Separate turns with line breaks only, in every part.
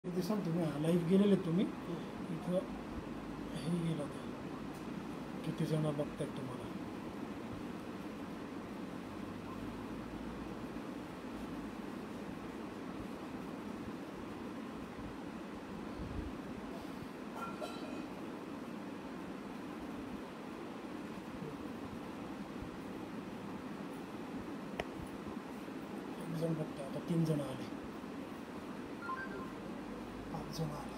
ते सांगतो मी लाईव्ह गेलेले तुम्ही इथं हे गेलं होतं किती जण बघतायत तुम्हाला. एक जण बघताय आता 3 जण आले 5 जण आले.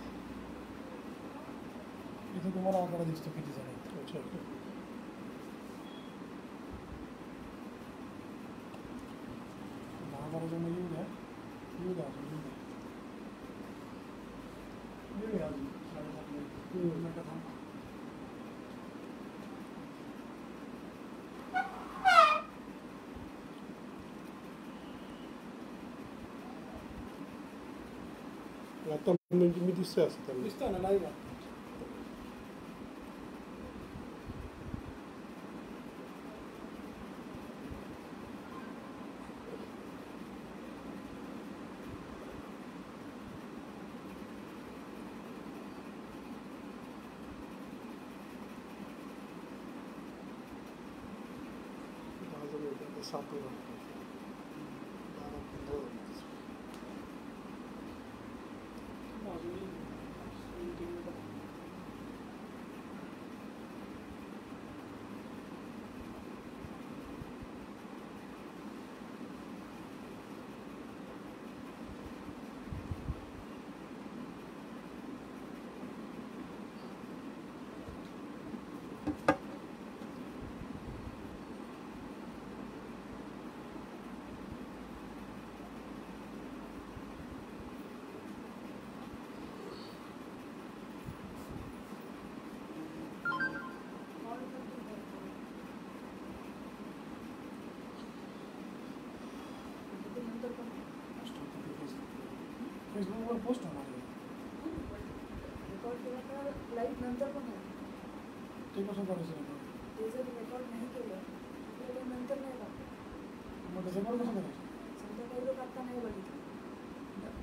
इथे तुम्हाला आकडा दिसतो किती जण आहेत. 10-12 जण येऊ द्या अजून येऊ द्या अजून 7:30 मिनिटं थांबा.
आता म्हणजे मी दिसतोय असं त्यांना
दिसतोय ना लाईव्ह. फेसबुकवर पोस्ट होणार आहे.
रेकॉर्ड केला तर लाईव्ह नंतर पण होईल.
ते कसं करायचं?
ते जर रेकॉर्ड नाही केलं तर ते नंतर नाही लागतं.
मग त्याचं पण कसं करायचं?
समजा काही लोक आत्ता नाही बघितलं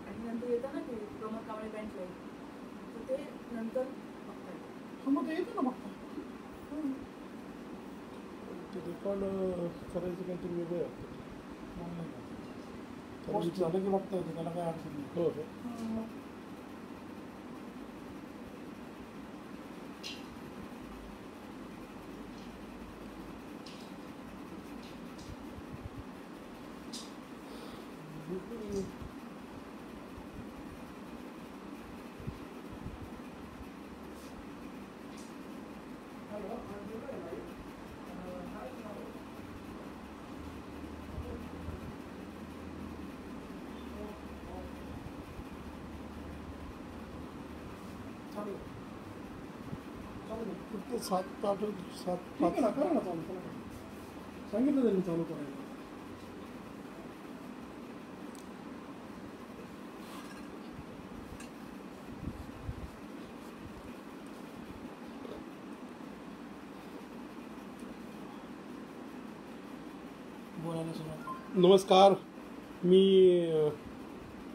आणि नंतर येतं ना ते प्रमोद कांबळे बँक लाईव्ह तर ते नंतर बघता येतं.
मग ते येतं ना बघता.
ते रेकॉर्ड करायचं काहीतरी वेगळं आहे.
पोस्ट झालं की बघता येतं, त्याला काय अडचण नाही.
हो हो. फक्त 7-8
ठीक आहे ना, करा ना चालू करा. सांगितलं तरी चालू करायला. बोलायला सुरुवात.
नमस्कार, मी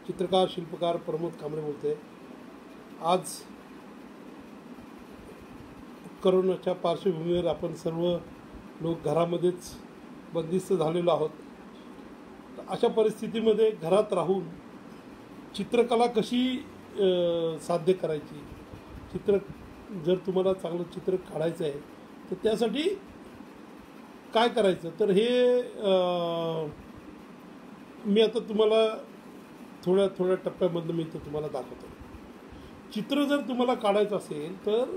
चित्रकार शिल्पकार प्रमोद कांबळे बोलते. आज करोनाच्या पार्श्वभूमीवर आपण सर्व लोक घरामध्येच बंदिस्त झालेलो आहोत. अशा परिस्थितीमध्ये घरात राहून चित्रकला कशी साध्य करायची, जर तुम्हाला चांगलं चित्र काढायचं आहे तर त्यासाठी काय करायचं, तर हे मी आता तुम्हाला थोड्या थोड्या टप्प्यामधनं मी इथं तुम्हाला दाखवतो. चित्र जर तुम्हाला काढायचं असेल तर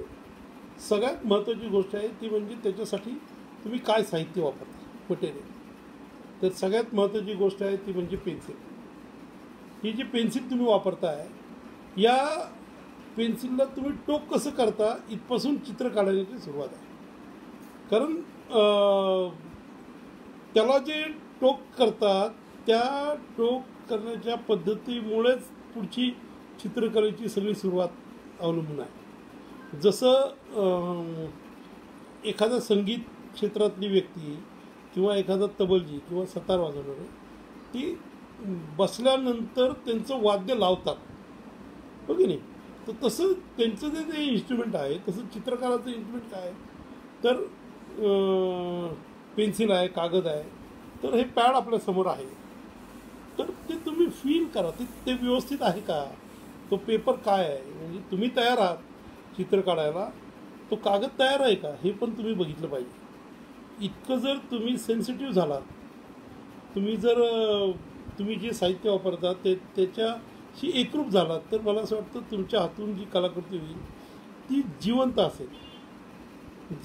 सगळ्यात महत्त्वाची गोष्ट आहे ती म्हणजे त्याच्यासाठी तुम्ही काय साहित्य वापरता, मटेरियल. तर सगळ्यात महत्त्वाची गोष्ट आहे ती म्हणजे पेन्सिल. ही जी पेन्सिल तुम्ही वापरताय, या पेन्सिलला तुम्ही टोक कसं करता इथपासून चित्र काढण्याची सुरुवात आहे. कारण त्याला जे टोक करतात त्या टोक करण्याच्या पद्धतीमुळेच पुढची चित्रकलेची सगळी सुरुवात अवलंबून आहे. जसं एखादा संगीत क्षेत्रातली व्यक्ती किंवा एखादा तबलजी किंवा सतार वाजवणारे ती बसल्यानंतर त्यांचं वाद्य लावतात की नाही. तर तसं त्यांचं जे ते इन्स्ट्रुमेंट आहे तसं चित्रकाराचं इन्स्ट्रुमेंट काय आहे तर पेन्सिल आहे, कागद आहे, तर हे पॅड आपल्यासमोर आहे. तर ते तुम्ही फील करा ते व्यवस्थित आहे का, तो पेपर काय आहे, म्हणजे तुम्ही तयार आहात चित्र काढायला, तो कागद तयार आहे का हे पण तुम्ही बघितलं पाहिजे. इतकं जर तुम्ही सेन्सिटिव्ह झालात, तुम्ही जे साहित्य वापरता त्याच्याशी एकरूप झालात, तर मला असं वाटतं तुमच्या हातून जी कलाकृती होईल ती जिवंत असेल.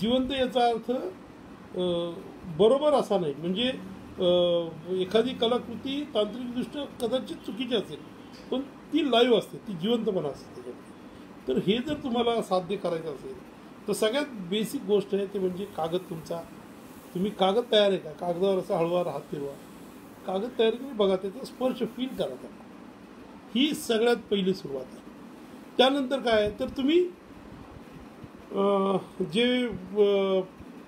जिवंत याचा अर्थ बरोबर असा नाही, म्हणजे एखादी कलाकृती तांत्रिकदृष्ट्या कदाचित चुकीची असेल पण ती लाईव्ह असते, ती जिवंतपणा असते त्याच्यामध्ये. तर हे जर तुम्हाला साध्य करायचं असेल तर सगळ्यात बेसिक गोष्ट आहे ते म्हणजे कागद तुमचा. तुम्ही कागद तयार आहे का, कागदावर असा हळूवार हात फिरवा, कागद तयार करून बघा, त्याचा स्पर्श फील करा त्याला. ही सगळ्यात पहिली सुरुवात आहे. त्यानंतर काय तर तुम्ही जे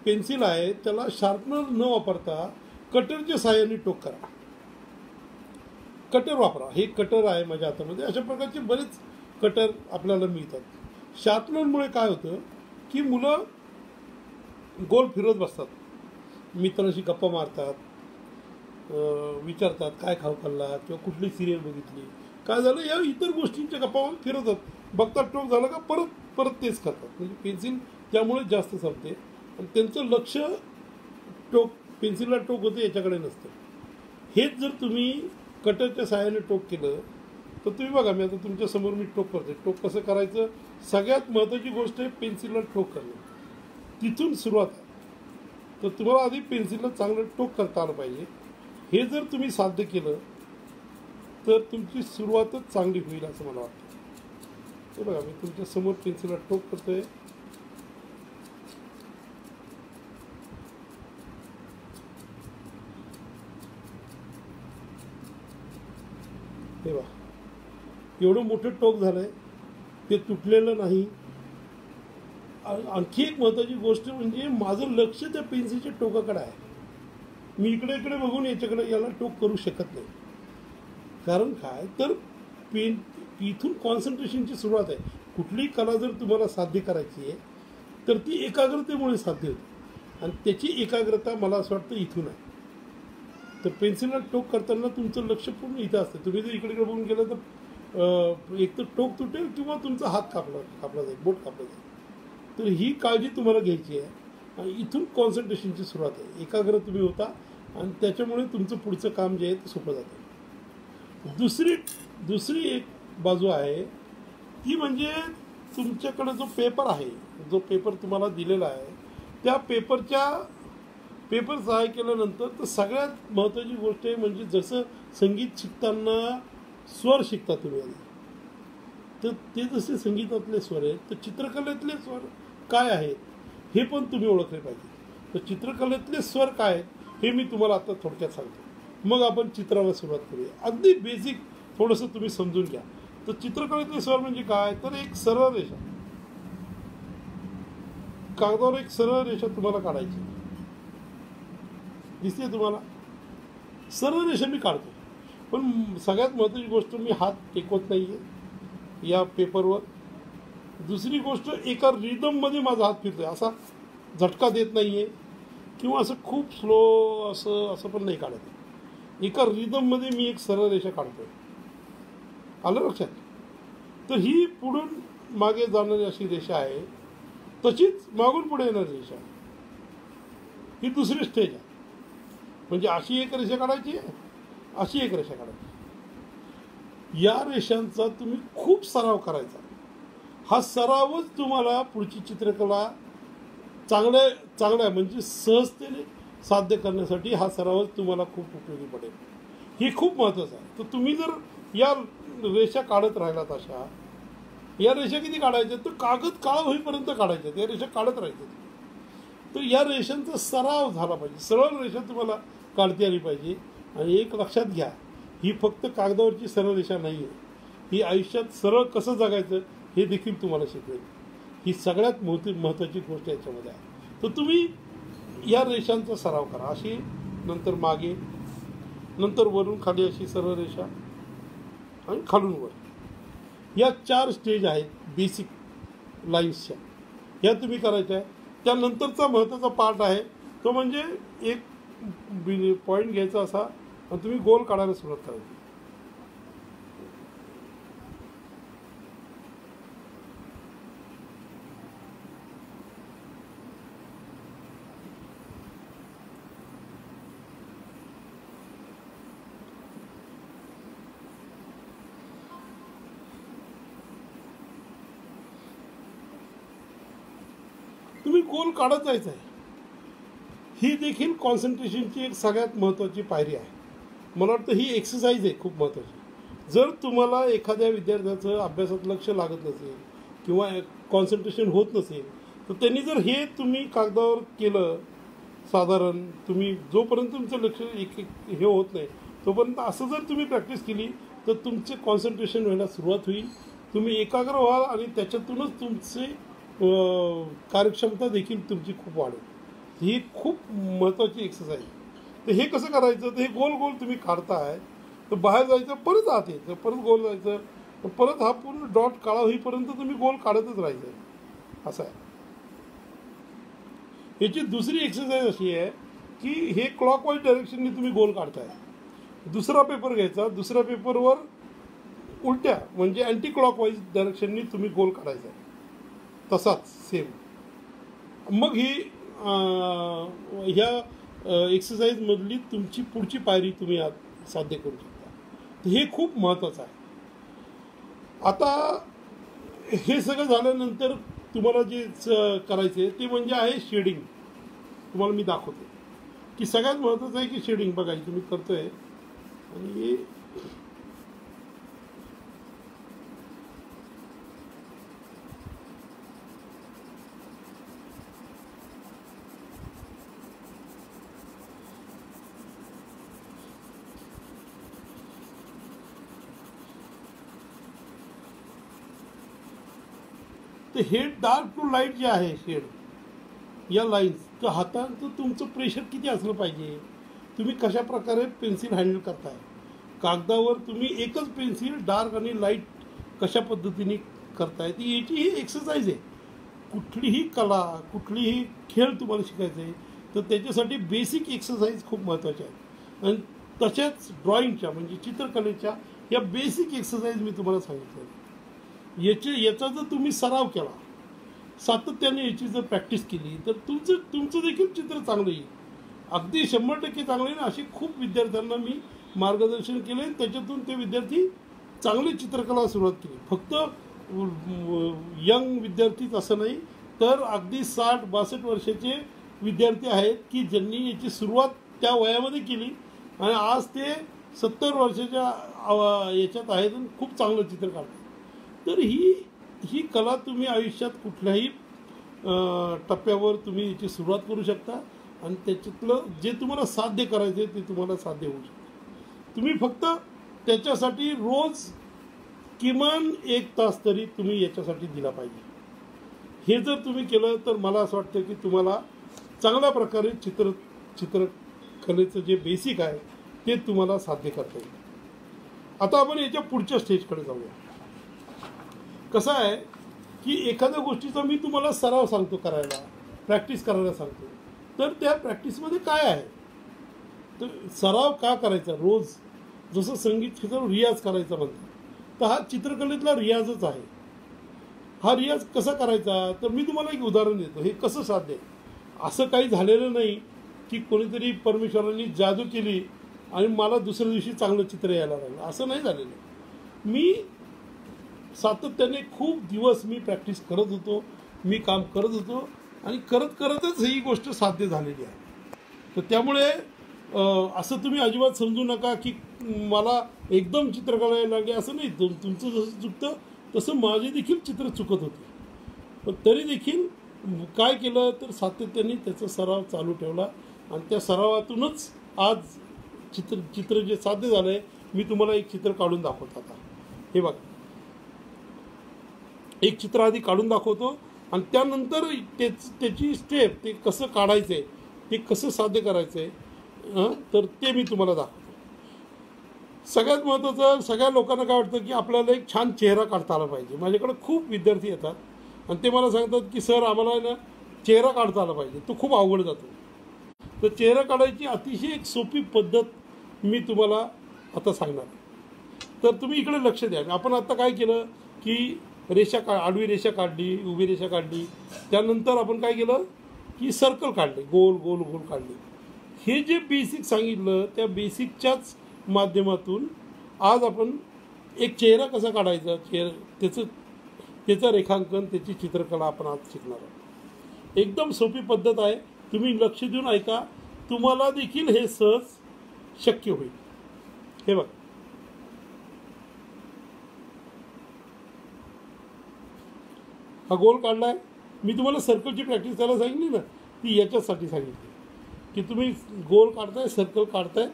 पेन्सिल आहे त्याला शार्पनर न वापरता कटरच्या साहाय्याने टोक करा. कटर वापरा. हे कटर आहे माझ्या हातामध्ये, अशा प्रकारचे बरेच कटर आपल्याला मिळतात. शार्पनरमुळे काय होतं की मुलं गोल फिरत बसतात, मित्रांशी गप्पा मारतात, विचारतात काय खाऊ खाल्ला किंवा कुठली सिरियल बघितली, काय झालं, या इतर गोष्टींच्या गप्पा फिरतात, बघतात टोक झालं का परत तेच करतात. म्हणजे पेन्सिल त्यामुळे जास्त संपते आणि त्यांचं लक्ष पेन्सिलला टोक होते याच्याकडे नसतं. हेच जर तुम्ही कटरच्या साहाय्याने टोक केलं तर तुम्ही बघा, मी आता तुमच्यासमोर मी टोक करते. टोक कसं करायचं, सगळ्यात महत्त्वाची गोष्ट आहे पेन्सिलला टोक करणं, तिथून सुरुवात आहे. तर तुम्हाला आधी पेन्सिलला चांगलं टोक करता आलं पाहिजे. हे जर तुम्ही साध्य केलं तर तुमची सुरुवातच चांगली होईल असं मला वाटतं. ते बघा, मी तुमच्यासमोर पेन्सिलला टोक करतोय. हे बघा, एवढं मोठं टोक झालंय, ते तुटलेलं नाही. आणखी एक महत्त्वाची गोष्ट म्हणजे माझं लक्ष त्या पेन्सिलच्या टोकाकडे आहे. मी इकडे बघून याला टोक करू शकत नाही. कारण काय तर इथून कॉन्सन्ट्रेशनची सुरुवात आहे. कुठलीही कला जर तुम्हाला साध्य करायची आहे तर ती एकाग्रतेमुळे साध्य होते आणि त्याची एकाग्रता मला असं वाटतं इथून आहे. तर पेन्सिलला टोक करताना तुमचं लक्ष पूर्ण इथं असतं. तुम्ही जर इकडे बघून गेलं तर एक तर टोक तुटेल किंवा तुमचा हात कापला जाईल, बोट कापला जाईल. तर ही काळजी तुम्हाला घ्यायची आहे आणि इथून कॉन्सन्ट्रेशनची सुरुवात आहे. एकाग्र तुम्ही होता आणि त्याच्यामुळे तुमचं पुढचं काम जे आहे ते सोपं जातं. दुसरी एक बाजू आहे ती म्हणजे तुमच्याकडे जो पेपर आहे, जो पेपर तुम्हाला दिलेला आहे, त्या पेपर सहाय्य केल्यानंतर तर सगळ्यात महत्त्वाची गोष्ट आहे म्हणजे जसं संगीत शिकताना स्वर शिकता तुम्ही आधी, तर ते जसे संगीतातले स्वर आहेत तर चित्रकलेतले स्वर काय आहेत हे पण तुम्ही ओळखले पाहिजे. तर चित्रकलेतले स्वर काय आहेत हे मी तुम्हाला आता थोडक्यात सांगतो, मग आपण चित्राला सुरुवात करूया. अगदी बेसिक थोडंसं तुम्ही समजून घ्या. तर चित्रकलेतले स्वर म्हणजे काय तर एक सरळ रेषा, कागदावर एक सरळ रेषा तुम्हाला काढायची दिसते तुम्हाला. सरळ रेषा मी काढतो, पण सगळ्यात महत्त्वाची गोष्ट मी हात टेकवत नाही आहे या पेपरवर. दुसरी गोष्ट एका रिदममध्ये माझा हात फिरतोय, असा झटका देत नाही आहे किंवा असं खूप स्लो असं पण नाही काढत. एका रिदममध्ये मी एक सरळ रेषा काढतोय. आलं लक्षात. तर ही पुढून मागे जाणारी अशी रेषा आहे, तशीच मागून पुढे येणारी रेषा, ही दुसरी स्टेज आहे. म्हणजे अशी एक रेषा काढायची, अशी एक रेषा काढायची. या रेषांचा तुम्ही खूप सराव करायचा. हा सरावच तुम्हाला पुढची चित्रकला चांगल्या म्हणजे सहजतेने साध्य करण्यासाठी हा सरावच तुम्हाला खूप उपयोगी पडेल. हे खूप महत्त्वाचं आहे. तर तुम्ही जर या रेषा काढत राहिलात, अशा या रेषा किती काढायच्या तर कागद काळा होईपर्यंत काढायच्या, या रेषा काढत राहायच्या. तर या रेषांचा सराव झाला पाहिजे. सरळ रेषा तुम्हाला काढता आली पाहिजे. आणि एक लक्षात घ्या, ही फक्त कागदावरची सरळ रेषा नाही आहे, ही आयुष्यात सरळ कसं जगायचं हे देखील तुम्हाला शिकवेल. ही सगळ्यात महत्त्वाची गोष्ट याच्यामध्ये आहे. तर तुम्ही या रेषांचा सराव करा, अशी नंतर मागे, नंतर वरून खाली अशी सरळ रेषा आणि खालून वर. या 4 स्टेज आहेत बेसिक लाईन्सच्या, ह्या तुम्ही करायच्या आहे. त्यानंतरचा महत्त्वाचा पार्ट आहे तो म्हणजे एक पॉईंट घ्यायचा असा आणि तुम्ही गोल काढायला सुरुवात करायची. तुम्ही गोल काढत जायचं आहे. ही देखील कॉन्सन्ट्रेशनची एक सगळ्यात महत्त्वाची पायरी आहे. मला वाटतं ही एक्सरसाइज आहे खूप महत्त्वाची. जर तुम्हाला एखाद्या विद्यार्थ्याचं अभ्यासात लक्ष लागत नसेल किंवा कॉन्सन्ट्रेशन होत नसेल तर त्यांनी जर हे तुम्ही कागदावर केलं, साधारण तुम्ही जोपर्यंत तुमचं लक्ष एक हे होत नाही तोपर्यंत असं जर तुम्ही प्रॅक्टिस केली तर तुमचे कॉन्सन्ट्रेशन व्हायला सुरुवात होईल, तुम्ही एकाग्र व्हाल आणि त्याच्यातूनच तुमचे कार्यक्षमता देखील तुमची खूप वाढेल. ही खूप महत्त्वाची एक्सरसाइज. तर हे कसं करायचं, तर हे गोल गोल तुम्ही काढताय तर बाहेर जायचं, परत आत यायचं, परत गोल जायचं, परत हा पूर्ण डॉट काळा होईपर्यंत तुम्ही गोल काढतच राहायचं असं आहे. याची दुसरी एक्सरसाइज अशी आहे की हे क्लॉकवाईज डायरेक्शनने तुम्ही गोल काढताय. दुसरा पेपर घ्यायचा, दुसऱ्या पेपरवर उलट्या म्हणजे अँटी क्लॉकवाईज डायरेक्शनने तुम्ही गोल काढायचा आहे तसाच सेम. मग ही ह्या एक्सरसाइजमधली तुमची पुढची पायरी तुम्ही आत साध्य करू शकता. हे खूप महत्त्वाचं आहे. आता हे सगळं झाल्यानंतर तुम्हाला जे करायचं आहे ते म्हणजे आहे शेडिंग. तुम्हाला मी दाखवतो की सगळ्यात महत्त्वाचं आहे की शेडिंग. बघा तुम्ही करतोय आणि तर हे डार्क टू लाईट जे आहे शेड या लाईन्स, तर हाताचं तुमचं प्रेशर किती असलं पाहिजे, तुम्ही कशा प्रकारे पेन्सिल हँडल करताय, कागदावर तुम्ही एकच पेन्सिल डार्क आणि लाईट कशा पद्धतीने करताय, ती याची ही एक्सरसाइज आहे. कुठलीही कला कुठलीही खेळ तुम्हाला शिकायचं आहे तर त्याच्यासाठी बेसिक एक्सरसाइज खूप महत्त्वाच्या आहेत. आणि तशाच ड्रॉइंगच्या म्हणजे चित्रकलेच्या या बेसिक एक्सरसाइज मी तुम्हाला सांगितलं. याचा जर तुम्ही सराव केला, सातत्याने याची जर प्रॅक्टिस केली तर तुमचं देखील चित्र चांगलं येईल. अगदी 100% चांगलं येईल. असे खूप विद्यार्थ्यांना मी मार्गदर्शन केले आणि त्याच्यातून ते विद्यार्थी चांगली चित्रकला सुरुवात केली. फक्त यंग विद्यार्थीच असं नाही तर अगदी 60-62 वर्षाचे विद्यार्थी आहेत की ज्यांनी याची सुरुवात त्या वयामध्ये केली आणि आज ते 70 वर्षाच्या याच्यात आहेत आणि खूप चांगलं चित्र काढतात. तर ही कला तुम्ही आयुष्यात कुठल्याही टप्प्यावर तुम्ही याची सुरुवात करू शकता आणि त्याच्यातलं जे तुम्हाला साध्य करायचं आहे ते तुम्हाला साध्य होऊ शकतं. तुम्ही फक्त त्याच्यासाठी रोज किमान 1 तास तरी तुम्ही याच्यासाठी दिला पाहिजे. हे जर तुम्ही केलं तर मला असं वाटतं की तुम्हाला चांगल्या प्रकारे चित्रकलेचं जे बेसिक आहे ते तुम्हाला साध्य करता येईल. आता आपण याच्या पुढच्या स्टेजकडे जाऊया. कसं आहे की एखाद्या गोष्टीचा मी तुम्हाला सराव सांगतो करायला, प्रॅक्टिस करायला सांगतो, तर त्या प्रॅक्टिसमध्ये काय आहे, तर सराव का करायचा रोज, जसं संगीत क्षेत्रावर रियाज करायचा म्हणतात, तर हा चित्रकलेतला रियाजच आहे. हा रियाज कसा करायचा, तर मी तुम्हाला एक उदाहरण देतो. हे कसं साध्य आहे. असं काही झालेलं नाही की कोणीतरी परमेश्वरांनी जादू केली आणि मला दुसऱ्या दिवशी चांगलं चित्र यायला लागलं, असं नाही झालेलं. मी सातत्याने खूप दिवस मी प्रॅक्टिस करत होतो, मी काम करत होतो आणि करतच ही गोष्ट साध्य झालेली आहे. तर त्यामुळे असं तुम्ही अजिबात समजू नका की मला एकदम चित्रकला यायला लागली, असं नाही. तुमचं जसं चुकतं तसं माझे देखील चित्र चुकत होते. पण तरी देखील काय केलं तर सातत्याने त्याचा सराव चालू ठेवला आणि त्या सरावातूनच आज चित्र जे साध्य झालं आहे. मी तुम्हाला एक चित्र काढून दाखवतो. आता हे बघा, एक चित्र आधी काढून दाखवतो आणि त्यानंतर त्याची स्टेप, ते कसं काढायचं आहे, ते कसं साध्य करायचं आहे, तर ते मी तुम्हाला दाखवतो. सगळ्यात महत्त्वाचं, सगळ्या लोकांना काय वाटतं की आपल्याला एक छान चेहरा काढता आला पाहिजे. माझ्याकडे खूप विद्यार्थी येतात आणि ते मला सांगतात की सर आम्हाला ना चेहरा काढता आला पाहिजे, तो खूप अवघड जातो. तर चेहरा काढायची अतिशय एक सोपी पद्धत मी तुम्हाला आता सांगणार. तर तुम्ही इकडे लक्ष द्या. आपण आता काय केलं की आडवी रेषा काढली, उभी रेषा काढली, त्यानंतर आपण काय केलं की सर्कल काढले, गोल गोल गोल काढले. हे जे बेसिक सांगितलं त्या बेसिकच्याच माध्यमातून आज आपण एक चेहरा कसा काढायचा, त्याचं रेखांकन, त्याची चित्रकला आपण आज शिकणार आहोत. एकदम सोपी पद्धत आहे. तुम्ही लक्ष देऊन ऐका, तुम्हाला देखील हे सहज शक्य होईल. हे बघा, हा गोल काढलाय. मी तुम्हाला सर्कलची प्रॅक्टिस करायला सांगितली ना, ती याच्यासाठी सांगितली की तुम्ही गोल काढताय, सर्कल काढताय.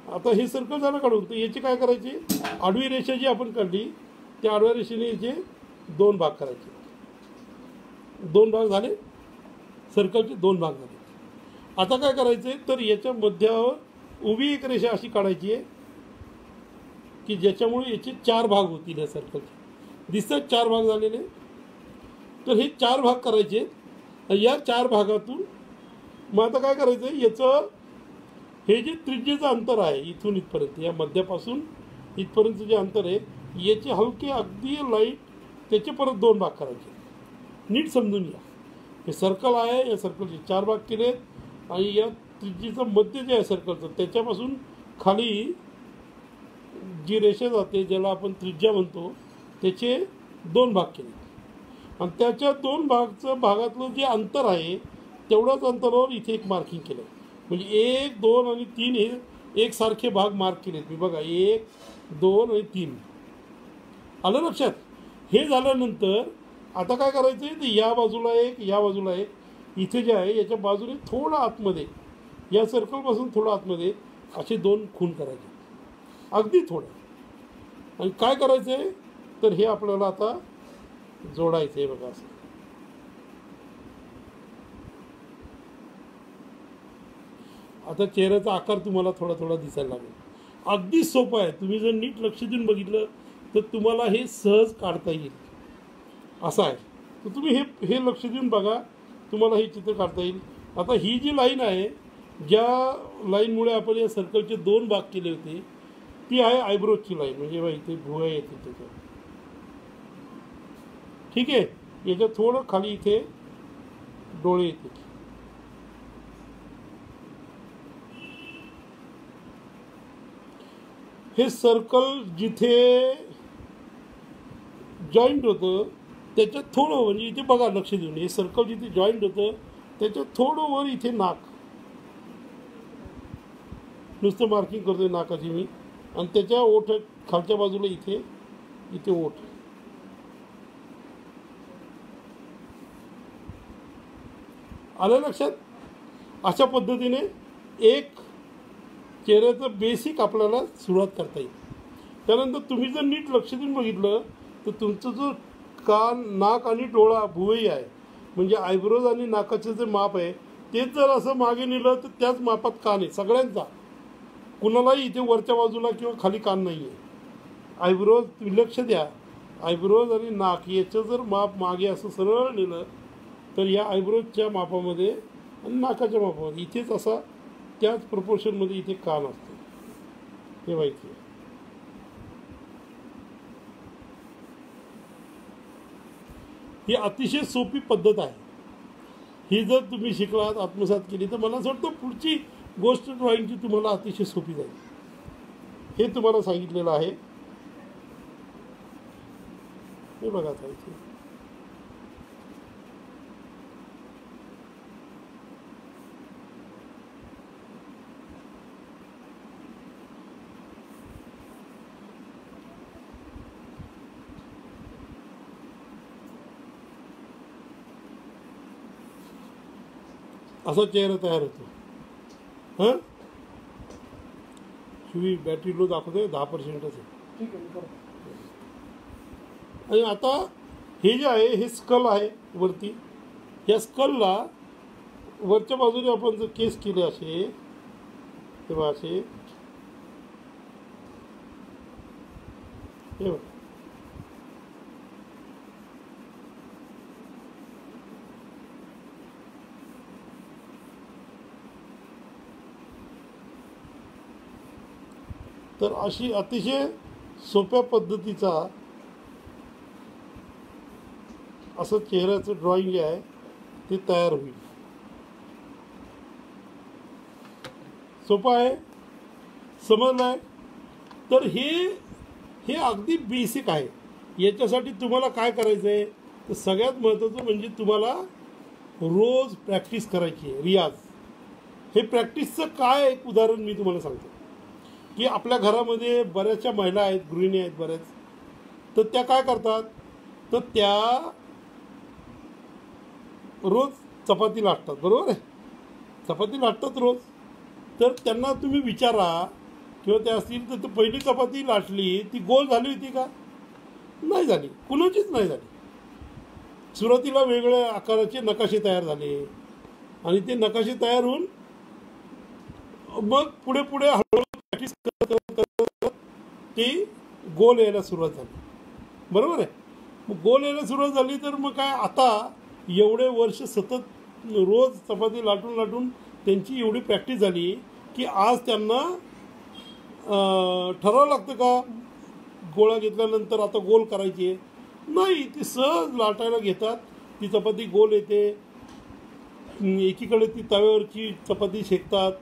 आता हे सर्कल झालं काढून, तर याचे काय करायचे, आडवी रेषा जी आपण काढली त्या आडव्या रेषेने याचे 2 भाग करायचे. 2 भाग झाले, सर्कलचे 2 भाग झाले. आता काय करायचे, तर याच्या मध्यावर उभी एक रेषा अशी काढायची आहे की ज्याच्यामुळे याचे 4 भाग होतील. या सर्कलचे दिसतात 4 भाग झालेले. तर हे 4 भाग करायचे. या 4 भागातून मग आता काय करायचं, याचं हे जे त्रिज्येचं अंतर आहे इथून इथपर्यंत, या मध्यापासून इथपर्यंत जे अंतर आहे, याचे हलके अगदी लाईट त्याचे परत 2 भाग करायचे. नीट समजून घ्या. हे सर्कल आहे, या सर्कलचे 4 भाग केले आणि या त्रिज्येचं मध्य जे आहे सर्कलचं, त्याच्यापासून खाली जी रेषा जाते ज्याला आपण त्रिज्या म्हणतो, त्याचे 2 भाग केले. आणि त्याच्या 2 भागातलं जे अंतर आहे तेवढ्याच अंतरावर इथे एक मार्किंग केलं. म्हणजे 1, 2 आणि 3 हे एकसारखे भाग मार्क केलेत मी. बघा, 1, 2 आणि 3. आलं लक्षात. हे झाल्यानंतर आता काय करायचं आहे, तर या बाजूला एक, या बाजूला एक, इथे जे आहे याच्या बाजूने थोडं आतमध्ये, या सर्कलपासून थोडं आतमध्ये असे 2 खूण करायचे, अगदी थोडं. आणि काय करायचं आहे, तर हे आपल्याला आता जोडायचं आहे. बघा, असं आता चेहऱ्याचा आकार तुम्हाला थोडा थोडा दिसायला लागेल. अगदी सोपं आहे. तुम्ही जर नीट लक्ष देऊन बघितलं तर तुम्हाला हे सहज काढता येईल. असं आहे. तर तुम्ही हे लक्ष देऊन बघा, तुम्हाला हे चित्र काढता येईल. आता ही जी लाईन आहे, ज्या लाईनमुळे आपण या सर्कलचे 2 भाग केले होते, ती आहे आयब्रोजची लाईन. म्हणजे बघा, इथे भुवया येते त्याच्यात. ठीक आहे. याच्यात थोडं खाली इथे डोळे येते. हे सर्कल जिथे जॉईंट होतं त्याच्यात थोडं, म्हणजे इथे बघा लक्ष देऊन, हे सर्कल जिथे जॉईंट होतं त्याच्यात थोडं वर इथे नाक, नुसतं मार्किंग करतोय नाकाची मी. आणि त्याच्या ओठ खालच्या बाजूला इथे ओठ. आलं लक्षात. अशा पद्धतीने एक चेहऱ्याचं बेसिक आपल्याला सुरुवात करता येईल. त्यानंतर तुम्ही जर नीट लक्ष देऊन बघितलं तर तुमचं जो कान, नाक आणि डोळा, भुवई आहे, म्हणजे आयब्रोज आणि नाकाचं जे माप आहे तेच जर असं मागे नेलं तर त्याच मापात कान आहे सगळ्यांचा. कुणालाही इथे वरच्या बाजूला किंवा खाली कान नाही आहे. आयब्रोज, तुम्ही लक्ष द्या, आयब्रोज आणि नाक याचं जर माप मागे असं सरळ नेलं तर या आयब्रोजच्या मापामध्ये आणि नाकाच्या मापामध्ये इथेच असा त्याच प्रपोर्शनमध्ये इथे कान असते. हे माहिती आहे. ही अतिशय सोपी पद्धत आहे. ही जर तुम्ही शिकलात, आत्मसात केली, तर मला असं वाटतं पुढची गोष्ट ड्रॉइंगची तुम्हाला अतिशय सोपी जाईल. हे तुम्हाला सांगितलेलं आहे. हे बघा आता इथे असा चेहरा तयार होतो. हां, शिवी बॅटरी लो दाखवते 10%च आहे.
ठीक आहे, बरोबर.
आणि आता हे जे आहे हे स्कल आहे वरती. या स्कलला वरच्या बाजूने आपण जर केस केले असे, तेव्हा असे हे बघ, तर अशी अतिशय सोप्या पद्धतीचा असं चेहऱ्याचं ड्रॉइंग जे आहे ते तयार होईल. सोपं आहे, समजलं आहे. तर हे अगदी बेसिक आहे. याच्यासाठी तुम्हाला काय करायचं आहे, तर सगळ्यात महत्त्वाचं म्हणजे तुम्हाला रोज प्रॅक्टिस करायची आहे, रियाज. हे प्रॅक्टिसचं काय एक उदाहरण मी तुम्हाला सांगतो की आपल्या घरामध्ये बऱ्याचशा महिला आहेत, गृहिणी आहेत बऱ्याच. तर त्या काय करतात, तर त्या रोज चपाती लाटतात, बरोबर आहे, चपाती लाटतात रोज. तर त्यांना तुम्ही विचारा किंवा त्या असतील तर पहिली चपाती लाटली ती गोल झाली होती का? नाही झाली, कुणाचीच नाही झाली. सुरुवातीला वेगवेगळ्या आकाराचे नकाशे तयार झाले आणि ते नकाशे तयार होऊन मग पुढे पुढे हळूहळू प्रॅक्टिस करत ती गोल यायला सुरुवात झाली, बरोबर आहे. मग गोल यायला सुरुवात झाली तर मग काय, आता एवढे वर्ष सतत रोज चपाती लाटून लाटून त्यांची एवढी प्रॅक्टिस झाली की आज त्यांना ठरावं लागतं का गोळा घेतल्यानंतर आता गोल करायची आहे? नाही, ती सहज लाटायला घेतात, ती चपाती गोल येते. एकीकडे ती तव्यावरची चपाती शेकतात,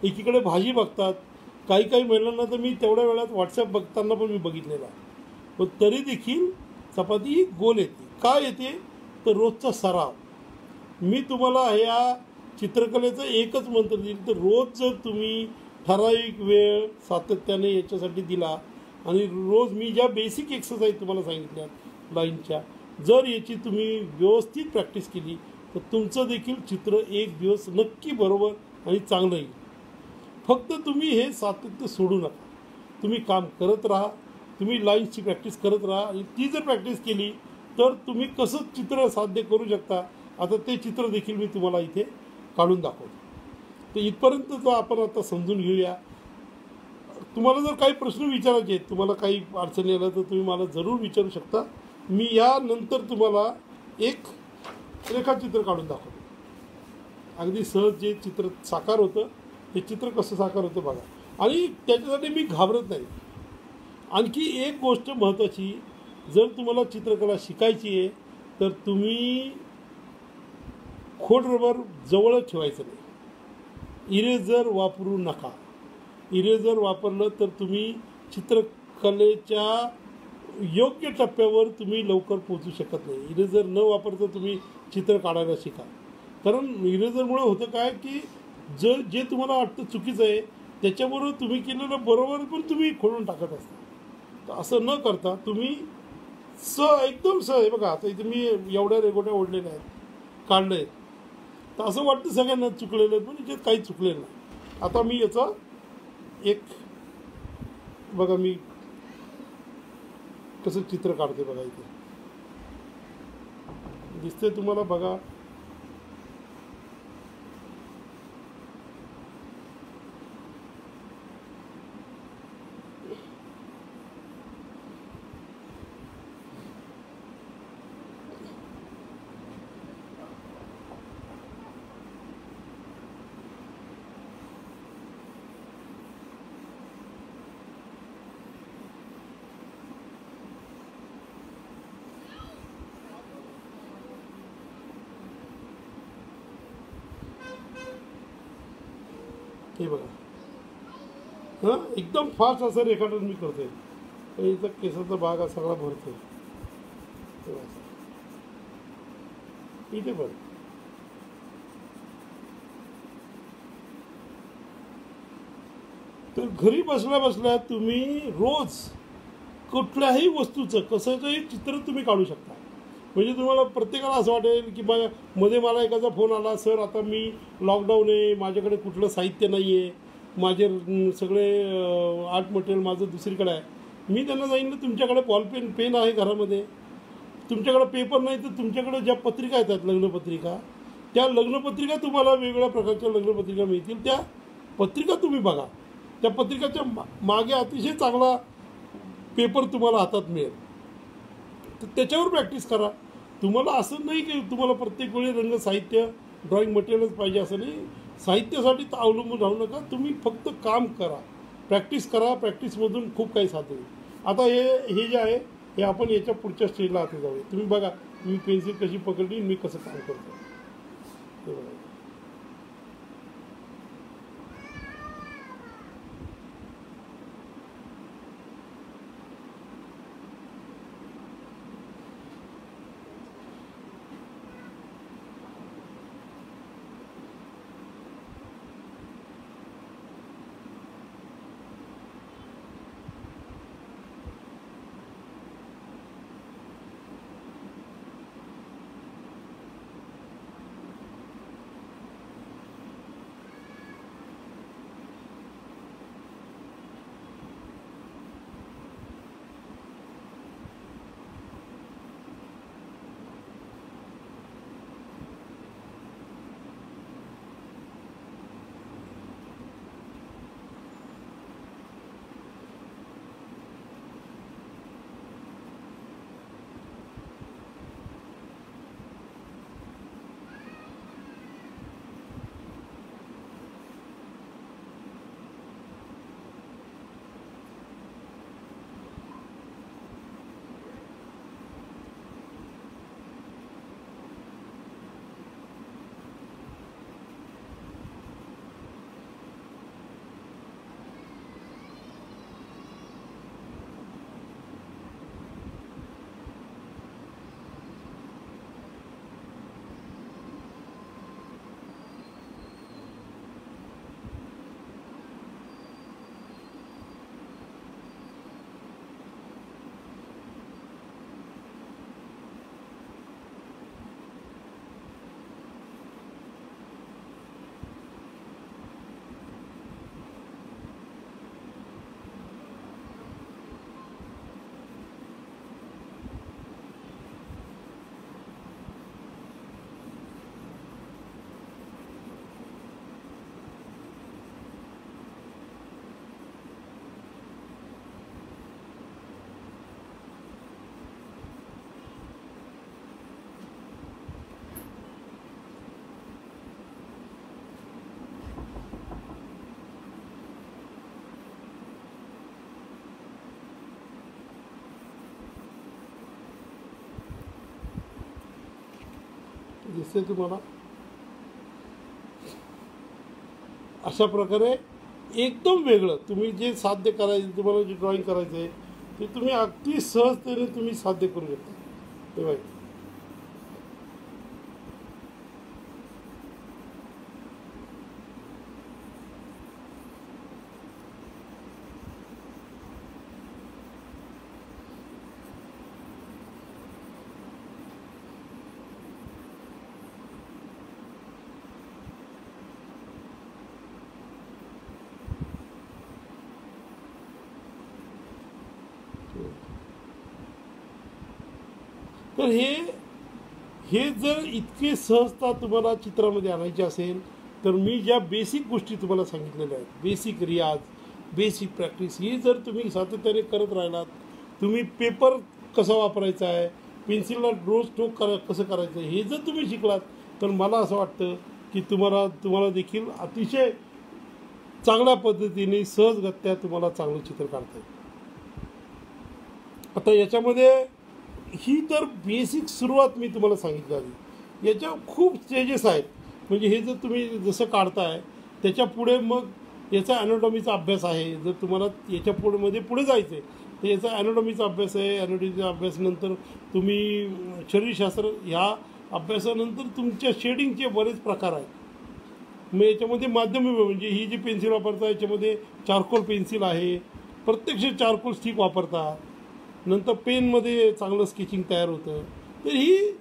एकीकडे भाजी बघतात. काही काही महिलांना तर मी तेवढ्या वेळात व्हॉट्सॲप बघताना पण मी बघितलेला आहे. पण तरी देखील चपाती ही गोल येते. का येते, तर रोजचा सराव. मी तुम्हाला ह्या चित्रकलेचं एकच मंत्र देईल, तर रोज जर तुम्ही ठराविक वेळ सातत्याने याच्यासाठी दिला आणि रोज मी ज्या बेसिक एक्सरसाइज तुम्हाला सांगितल्या लाईनच्या, जर याची तुम्ही व्यवस्थित प्रॅक्टिस केली तर तुमचं देखील चित्र एक दिवस नक्की बरोबर आणि चांगलं येईल. फक्त तुम्ही हे सातत्य सोडू नका, तुम्ही काम करत राहा, तुम्ही लाईन्सची प्रॅक्टिस करत राहा. आणि ती जर प्रॅक्टिस केली तर तुम्ही कसं चित्र साध्य करू शकता, आता ते चित्र देखील मी तुम्हाला इथे काढून दाखवतो. तर इथपर्यंत आपण आता समजून घेऊया. तुम्हाला जर काही प्रश्न विचारायचे आहेत, तुम्हाला काही अडचणी आल्या तर तुम्ही मला जरूर विचारू शकता. मी यानंतर तुम्हाला एक रेखाचित्र काढून दाखवतो. अगदी सहज जे चित्र साकार होतं हे चित्र कसं साकार होतं बघा. आणि त्याच्यासाठी मी घाबरत नाही. आणखी एक गोष्ट महत्त्वाची, जर तुम्हाला चित्रकला शिकायची आहे तर तुम्ही खोड रबर जवळच ठेवायचं नाही, इरेजर वापरू नका. इरेजर वापरलं तर तुम्ही चित्रकलेच्या योग्य टप्प्यावर तुम्ही लवकर पोचू शकत नाही. इरेजर न वापरता तुम्ही चित्र काढायला शिका. कारण इरेजरमुळे होतं काय की जे तुम्हाला वाटतं चुकीचं आहे त्याच्याबरोबर तुम्ही केलेलं बरोबर पण तुम्ही खोडून टाकत असता. तर असं न करता तुम्ही एकदम आहे बघा. आता इथे मी एवढ्या रेगोट्या ओढलेल्या आहेत, काढल्या आहेत, तर असं वाटतं सगळ्यांना चुकलेलं आहे, पण याच्यात काही चुकलेलं नाही. आता मी याचा एक बघा मी कसं चित्र काढते बघा. इथे दिसते तुम्हाला बघा. हे बघा, हां एकदम फास्ट असं रेखाटन मी करतोय. इथं केसाचा भाग हा सगळा भरतोय इथे पण. तर घरी बसल्या बसल्या तुम्ही रोज कुठल्याही वस्तूचं कसंही चित्र तुम्ही काढू शकता. म्हणजे तुम्हाला प्रत्येकाला असं वाटेल की मध्ये मला एकाचा फोन आला, सर आता मी लॉकडाऊन आहे, माझ्याकडे कुठलं साहित्य नाही आहे, माझे सगळे आर्ट मटेरियल माझं दुसरीकडे आहे. मी त्यांना सांगितलं तुमच्याकडे बॉल पेन आहे घरामध्ये, तुमच्याकडे पेपर नाही तर तुमच्याकडे ज्या पत्रिका येतात लग्नपत्रिका, त्या लग्नपत्रिका तुम्हाला वेगवेगळ्या प्रकारच्या लग्नपत्रिका मिळतील. त्या पत्रिका तुम्ही बघा. त्या पत्रिकाच्या मागे अतिशय चांगला पेपर तुम्हाला हातात मिळेल, तर त्याच्यावर प्रॅक्टिस करा. तुम्हाला असं नाही की तुम्हाला प्रत्येक वेळी रंग साहित्य ड्रॉइंग मटेरियलच पाहिजे असं नाही. साहित्यासाठी तर अवलंबून राहू नका. तुम्ही फक्त काम करा, प्रॅक्टिस करा. प्रॅक्टिसमधून खूप काही साध्य होईल. आता हे जे आहे हे आपण याच्या पुढच्या स्टेजला आता जाऊया. तुम्ही बघा मी पेन्सिल कशी पकडली, मी कसं काम करतो हे बघा. दिसते तुम्हाला. अशा प्रकारे एकदम वेगळं तुम्ही जे साध्य करायचं, तुम्हाला जे ड्रॉइंग करायचं आहे ते तुम्ही अगदी सहजतेने तुम्ही साध्य करू शकता. हे बघा तर हे जर इतके सहजता तुम्हाला चित्रामध्ये आणायची असेल तर मी ज्या बेसिक गोष्टी तुम्हाला सांगितलेल्या आहेत, बेसिक रियाज, बेसिक प्रॅक्टिस, ही जर तुम्ही सातत्याने करत राहिलात, तुम्ही पेपर कसा वापरायचा आहे, पेन्सिलला रोज स्ट्रोक कसं करायचं हे जर तुम्ही शिकलात तर मला असं वाटतं की तुम्हाला देखील अतिशय चांगल्या पद्धतीने सहजगत्या तुम्हाला चांगलं चित्र काढता येईल. आता याच्यामध्ये ही तर बेसिक सुरुवात मी तुम्हाला सांगितली आधी. याच्या खूप स्टेजेस आहेत. म्हणजे हे जर तुम्ही जसं काढताय त्याच्या पुढे मग याचा ॲनाटॉमीचा अभ्यास आहे. जर तुम्हाला याच्या पुढे जायचं आहे तर याचा ॲनाटॉमीचा अभ्यास आहे. ॲनाटॉमीचा अभ्यासानंतर तुम्ही शरीरशास्त्र, ह्या अभ्यासानंतर तुमच्या शेडिंगचे बरेच प्रकार आहेत. मग याच्यामध्ये माध्यम म्हणजे ही जी पेन्सिल वापरता याच्यामध्ये चारकोल पेन्सिल आहे, प्रत्यक्ष चारकोल स्टिक वापरतात, नंतर पेनमध्ये चांगलं स्केचिंग तयार होतं. तर ही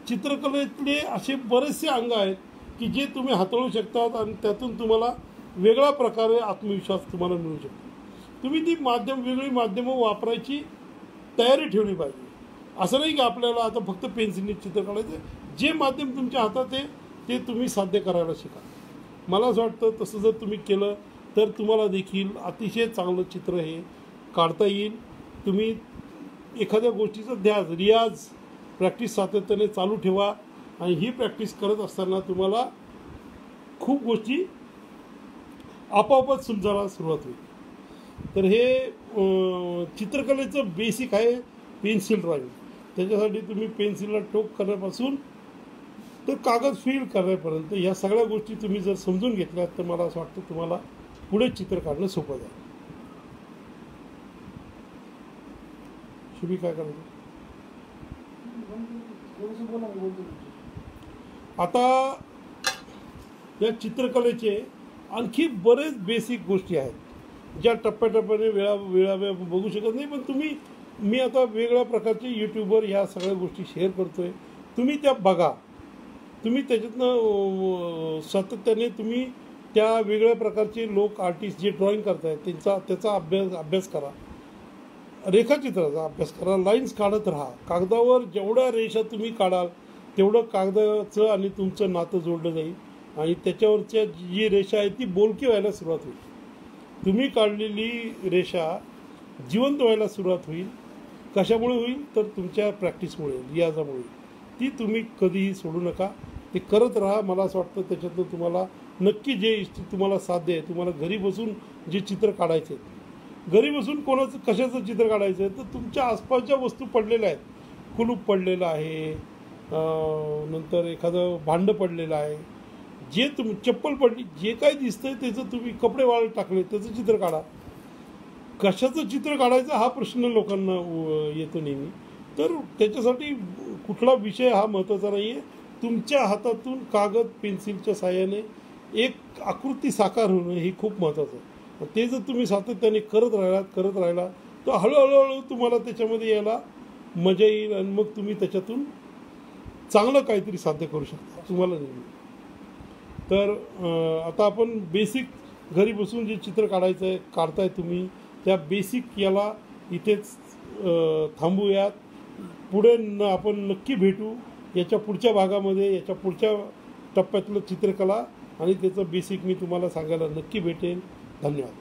चित्रकलेतले असे बरेचसे अंग आहेत की जे तुम्ही हाताळू शकतात आणि त्यातून तुम्हाला वेगळ्या प्रकारे आत्मविश्वास तुम्हाला मिळू शकतो. तुम्ही ती वेगळी माध्यमं वापरायची तयारी ठेवली पाहिजे. असं नाही की आपल्याला आता फक्त पेन्सिलने चित्र काढायचं. जे माध्यम तुमच्या हातात आहे ते तुम्ही साध्य करायला शिका. मला असं वाटतं तसं जर तुम्ही केलं तर तुम्हाला देखील अतिशय चांगलं चित्र हे काढता येईल. तुम्ही एखाद्या गोष्टीचा ध्यास रियाज प्रॅक्टिस सातत्याने चालू ठेवा आणि ही प्रॅक्टिस करत असताना तुम्हाला खूप गोष्टी आपोआपच समजायला सुरुवात होईल. तर हे चित्रकलेचं बेसिक आहे पेन्सिल ड्रॉइंग. त्याच्यासाठी तुम्ही पेन्सिलला टोक करण्यापासून तर कागद फिल करण्यापर्यंत या सगळ्या गोष्टी तुम्ही जर समजून घेतल्यात तर मला असं वाटतं तुम्हाला पुढे चित्र काढणं सोपं जाईल. शुभी काय करायचं आता या चित्रकलेचे आणखी बरेच बेसिक गोष्टी आहेत ज्या टप्प्याटप्प्याने वेळा बघू शकत नाही. पण मी आता वेगळ्या प्रकारचे यूट्यूबवर ह्या सगळ्या गोष्टी शेअर करतोय. तुम्ही त्या बघा. तुम्ही त्याच्यातनं सातत्याने तुम्ही त्या वेगळ्या प्रकारचे लोक आर्टिस्ट जे ड्रॉइंग करतायत त्याचा अभ्यास करा. रेखाचित्राचा अभ्यास करा. लाईन्स काढत राहा. कागदावर जेवढ्या रेषा तुम्ही काढाल तेवढं कागदाचं आणि तुमचं नातं जोडलं जाईल आणि त्याच्यावरच्या जी रेषा आहे ती बोलकी व्हायला सुरुवात होईल. तुम्ही काढलेली रेषा जिवंत व्हायला सुरुवात होईल. कशामुळे होईल तर तुमच्या प्रॅक्टिसमुळे, रियाजामुळे. ती तुम्ही कधीही सोडू नका. ते करत राहा. मला असं वाटतं त्याच्यातनं तुम्हाला नक्की जे तुम्हाला साध्य आहे. तुम्हाला घरी बसून जे चित्र काढायचे आहेत, घरी बसून कशाचं चित्र काढायचं आहे तर तुमच्या आसपासच्या वस्तू पडलेल्या आहेत. कुलूप पडलेलं आहे, नंतर एखादं भांडं पडलेलं आहे, जे चप्पल पडली, जे काही दिसतंय त्याचं तुम्ही कपडे वाळत टाकले त्याचं चित्र काढा. कशाचं चित्र काढायचं हा प्रश्न लोकांना येतो नेहमी. तर त्याच्यासाठी कुठला विषय हा महत्त्वाचा नाही आहे. तुमच्या हातातून कागद पेन्सिलच्या साहाय्याने एक आकृती साकार होणं हे खूप महत्त्वाचं आहे. ते जर तुम्ही सातत्याने करत राहिला तर हळूहळू तुम्हाला त्याच्यामध्ये यायला मजा येईल आणि मग तुम्ही त्याच्यातून चांगलं काहीतरी साध्य करू शकता तुम्हाला नेहमी. तर आता आपण बेसिक घरी बसून जे चित्र काढताय तुम्ही त्या बेसिक याला इथेच थांबूयात. पुढे आपण नक्की भेटू याच्या पुढच्या भागामध्ये. याच्या पुढच्या टप्प्यातलं चित्रकला आणि त्याचं बेसिक मी तुम्हाला सांगायला नक्की भेटेन. धन्यवाद.